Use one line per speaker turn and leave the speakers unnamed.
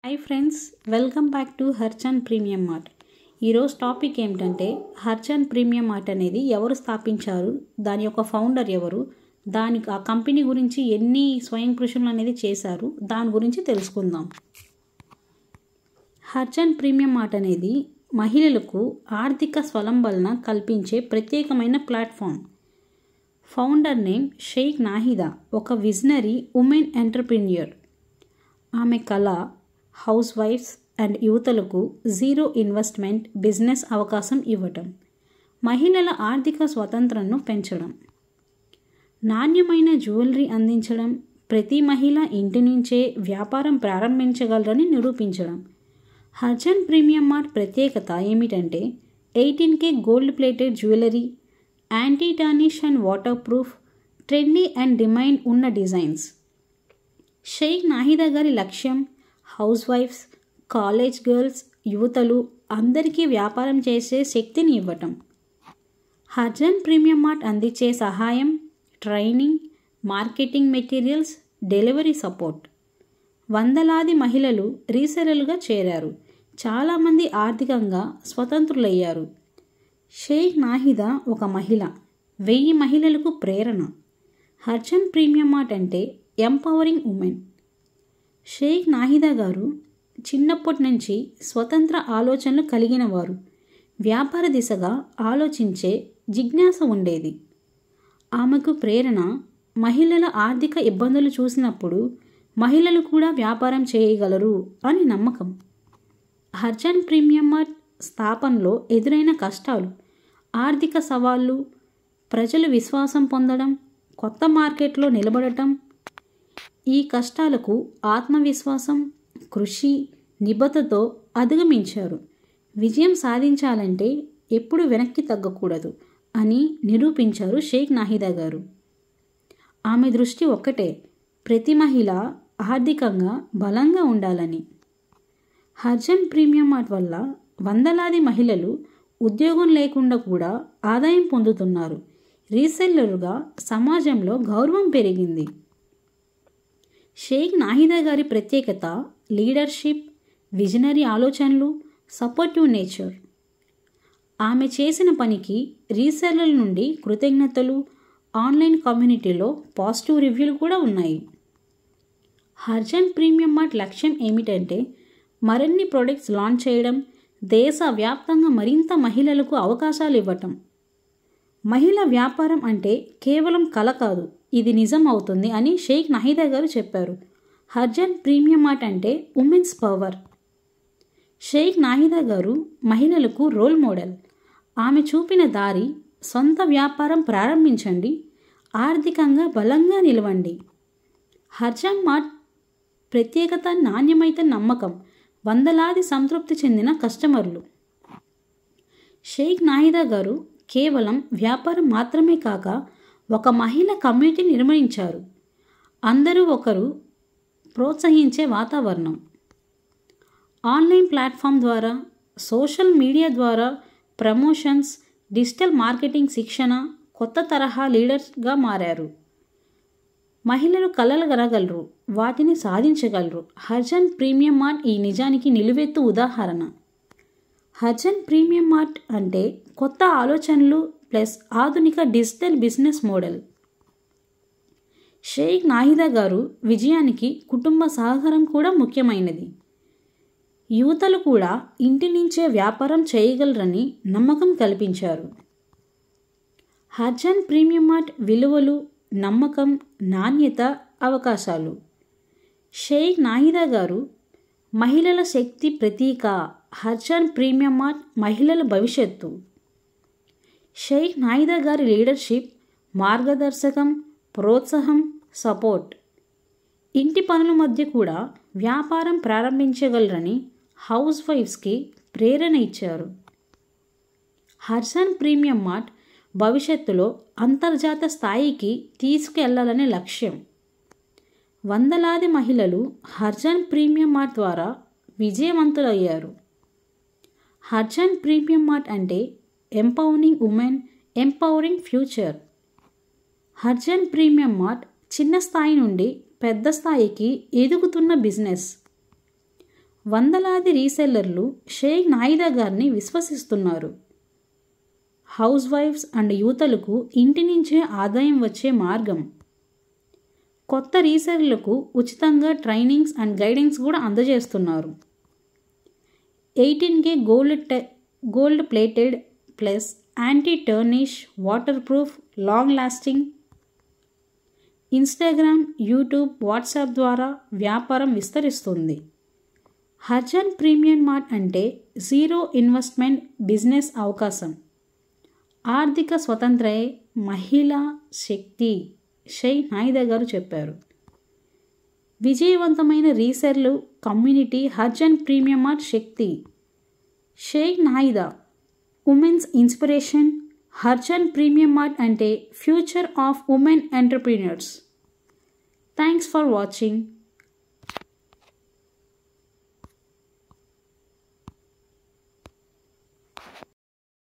Hi friends, welcome back to Harchand premium mart. ఈరోజు topic ఏమిటంటే Harchand premium mart అనేది ఎవరు స్థాపించారు, దాని యొక్క ఫౌండర్ ఎవరు, దానికి ఆ కంపెనీ గురించి ఎన్ని స్వయం కృషులు అనేది చేశారు, దాని గురించి తెలుసుకుందాం. హర్చంద్ ప్రీమియం మార్ట్ అనేది మహిళలకు ఆర్థిక స్వలంబన కల్పించే ప్రత్యేకమైన platform. Founder name Shaik Nahida, ఒక విజనరీ ఉమెన్ ఎంటర్ప్రెన్యూర్. ఆమె కళ హౌస్ వైఫ్స్ అండ్ యువతలకు జీరో ఇన్వెస్ట్మెంట్ బిజినెస్ అవకాశం ఇవ్వటం, మహిళల ఆర్థిక స్వతంత్రతను పెంచడం, నాణ్యమైన జ్యువెలరీ అందించడం, ప్రతి మహిళ ఇంటి నుంచే వ్యాపారం ప్రారంభించగలరని నిరూపించడం. హర్చంద్ ప్రీమియం మార్ట్ ప్రత్యేకత ఏమిటంటే 18K gold plated jewellery, anti tarnish and water proof, trendy and demand ఉన్న డిజైన్స్. షేక్ నాహిదా గారి లక్ష్యం హౌస్ వైఫ్స్, కాలేజ్ గర్ల్స్, యువతలు అందరికీ వ్యాపారం చేసే శక్తిని ఇవ్వటం. హర్చంద్ ప్రీమియం మార్ట్ అందించే సహాయం, training, marketing materials, delivery support. వందలాది మహిళలు రీసెలర్లుగా చేరారు. చాలామంది ఆర్థికంగా స్వతంత్రులయ్యారు. షేక్ నాహిదా ఒక మహిళ, 1000 మహిళలకు ప్రేరణ. హర్చంద్ ప్రీమియం మార్ట్ అంటే ఎంపవరింగ్ ఉమెన్. షేక్ నాహిదా గారు చిన్నప్పటి నుంచి స్వతంత్ర ఆలోచనలు కలిగిన వారు. వ్యాపార దిశగా ఆలోచించే జిజ్ఞాస ఉండేది. ఆమెకు ప్రేరణ మహిళల ఆర్థిక ఇబ్బందులు చూసినప్పుడు మహిళలు కూడా వ్యాపారం చేయగలరు అని నమ్మకం. హర్చంద్ ప్రీమియం మార్ట్ స్థాపనలో ఎదురైన కష్టాలు, ఆర్థిక సవాళ్ళు, ప్రజలు విశ్వాసం పొందడం, కొత్త మార్కెట్లో నిలబడటం. ఈ కష్టాలకు ఆత్మవిశ్వాసం, కృషి, నిబద్ధతతో అధిగమించారు. విజయం సాధించాలంటే ఎప్పుడు వెనక్కి తగ్గకూడదు అని నిరూపించారు షేక్ నాహిదా గారు. ఆమె దృష్టి ఒక్కటే, ప్రతి మహిళ ఆర్థికంగా బలంగా ఉండాలని. హర్చంద్ ప్రీమియం మార్ట్ వల్ల వందలాది మహిళలు ఉద్యోగం లేకుండా కూడా ఆదాయం పొందుతున్నారు. రీసెల్లర్గా సమాజంలో గౌరవం పెరిగింది. షేక్ నాహిదా గారి ప్రత్యేకత లీడర్షిప్, విజనరీ ఆలోచనలు, సపోర్టివ్ నేచర్. ఆమె చేసిన పనికి రీసెల్లర్ల నుండి కృతజ్ఞతలు, ఆన్లైన్ కమ్యూనిటీలో పాజిటివ్ రివ్యూలు కూడా ఉన్నాయి. హర్చంద్ ప్రీమియం మార్ట్ లక్ష్యం ఏమిటంటే మరిన్ని ప్రొడక్ట్స్ లాంచ్ చేయడం, దేశవ్యాప్తంగా మరింత మహిళలకు అవకాశాలు ఇవ్వటం. మహిళా వ్యాపారం అంటే కేవలం కళ కాదు, ఇది నిజం అవుతుంది అని షేక్ నాహిదా గారు చెప్పారు. హర్చంద్ ప్రీమియం మార్ట్ అంటే ఉమెన్స్ పవర్. షేక్ నాహిదా గారు మహిళలకు రోల్ మోడల్. ఆమె చూపిన దారి, సొంత వ్యాపారం ప్రారంభించండి, ఆర్థికంగా బలంగా నిలవండి. హర్చంద్ మార్ట్ ప్రత్యేకత నాణ్యమైన నమ్మకం, వందలాది సంతృప్తి చెందిన కస్టమర్లు. షేక్ నాహిదా గారు కేవలం వ్యాపారం మాత్రమే కాక ఒక మహిళా కమ్యూనిటీ నిర్మించారు. అందరూ ఒకరు ప్రోత్సహించే వాతావరణం. ఆన్లైన్ ప్లాట్ఫామ్ ద్వారా, సోషల్ మీడియా ద్వారా ప్రమోషన్స్, డిజిటల్ మార్కెటింగ్ శిక్షణ, కొత్త తరహా లీడర్స్గా మారారు. మహిళలు కలలు కనగలరు, వాటిని సాధించగలరు. హర్చంద్ ప్రీమియం మార్ట్ ఈ నిజానికి నిలువెత్తు ఉదాహరణ. హర్చంద్ ప్రీమియం మార్ట్ అంటే కొత్త ఆలోచనలు ప్లస్ ఆధునిక డిజిటల్ బిజినెస్ మోడల్. షేక్ నాహిదా గారు విజయానికి కుటుంబ సహకారం కూడా ముఖ్యమైనది. యువతలు కూడా ఇంటి నుంచే వ్యాపారం చేయగలరని నమ్మకం కల్పించారు. హర్చంద్ ప్రీమియం మార్ట్ విలువలు, నమ్మకం, నాణ్యత, అవకాశాలు. షేక్ నాహిదా గారు మహిళల శక్తి ప్రతీక. హర్చంద్ ప్రీమియం మార్ట్ మహిళల భవిష్యత్తు. షేక్ నాహిదా గారి లీడర్షిప్, మార్గదర్శకం, ప్రోత్సాహం, సపోర్ట్. ఇంటి పనుల మధ్య కూడా వ్యాపారం ప్రారంభించగలరని హౌస్ వైఫ్స్కి ప్రేరణ ఇచ్చారు. హర్చంద్ ప్రీమియం మార్ట్ భవిష్యత్తులో అంతర్జాతీయ స్థాయికి తీసుకెళ్లాలనే లక్ష్యం. వందలాది మహిళలు హర్చంద్ ప్రీమియం మార్ట్ ద్వారా విజయవంతులయ్యారు. హర్చంద్ ప్రీమియం మార్ట్ అంటే empowering women, empowering future. Harchand premium mart చిన్న స్థాయి నుండి పెద్ద స్థాయికి ఎదుగుతున్న బిజినెస్. వందలాది రీసెల్లర్లు షేక్ నాయిదా గారిని విశ్వసిస్తున్నారు. హౌస్ వైఫ్స్ అండ్ యువతలకు ఇంటి నుంచే ఆదాయం వచ్చే మార్గం. కొత్త రీసెల్లర్లకు ఉచితంగా ట్రైనింగ్స్ అండ్ గైడెన్స్ కూడా అందజేస్తున్నారు. 18K gold plated plus anti tarnish, water proof, long lasting. Instagram, YouTube, WhatsApp ద్వారా వ్యాపారం విస్తరిస్తుంది. హర్జన్ ప్రీమియం మార్ట్ అంటే జీరో ఇన్వెస్ట్మెంట్ బిజినెస్ అవకాశం. ఆర్థిక స్వతంత్రయే మహిళా శక్తి, షేక్ నాయిదా గారు చెప్పారు. విజయవంతమైన reseller community Harjan premium mart శక్తి. Shaik Nayida women's inspiration. Harjan premium mart అంటే future of women entrepreneurs. Thanks for watching.